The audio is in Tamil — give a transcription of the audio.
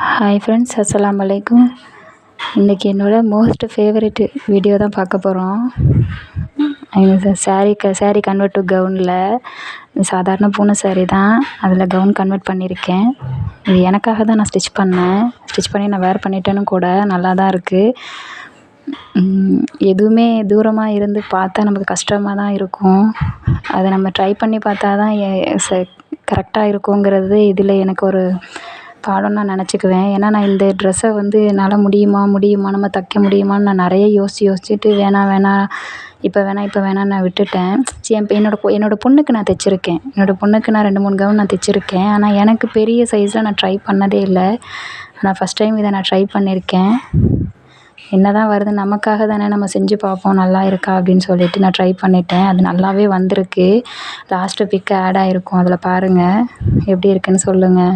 ஹாய் ஃப்ரெண்ட்ஸ், அஸ்ஸலாமு அலைக்கும். இன்றைக்கி என்னோடய மோஸ்ட் ஃபேவரெட்டு வீடியோ தான் பார்க்க போகிறோம். இது சாரீ கன்வெர்ட் டு கவுனில் சாதாரண பூனை சாரீ தான், அதில் கவுன் கன்வெர்ட் பண்ணியிருக்கேன். இது எனக்காக தான் நான் ஸ்டிச் பண்ணி நான் வேர் பண்ணிட்டேன்னு கூட. நல்லா தான் இருக்குது. எதுவுமே தூரமாக இருந்து பார்த்தா நமக்கு கஷ்டமாக தான் இருக்கும். அதை நம்ம ட்ரை பண்ணி பார்த்தா தான் கரெக்டாக இருக்குங்கிறது இதில் எனக்கு ஒரு பாடம்னு நான் நினச்சிக்குவேன். ஏன்னா நான் இந்த ட்ரெஸ்ஸை என்னால் முடியுமா நம்ம தைக்க முடியுமான்னு நான் நிறைய யோசிச்சுட்டு வேணாம் இப்போ வேணான்னு நான் விட்டுட்டேன். என்னோடய பொண்ணுக்கு நான் தைச்சிருக்கேன். என்னோடய பொண்ணுக்கு நான் 2-3 கவுன் நான் தைச்சிருக்கேன். ஆனால் எனக்கு பெரிய சைஸில் நான் ட்ரை பண்ணதே இல்லை. ஆனால் ஃபஸ்ட் டைம் இதை நான் ட்ரை பண்ணியிருக்கேன். என்ன தான் வருது, நமக்காக தானே நம்ம செஞ்சு பார்ப்போம் நல்லா இருக்கா அப்படின்னு சொல்லிட்டு நான் ட்ரை பண்ணிட்டேன். அது நல்லாவே வந்திருக்கு. லாஸ்ட்டு பிக்கு ஆட் ஆகிருக்கும், அதில் பாருங்கள் எப்படி இருக்குன்னு சொல்லுங்கள்.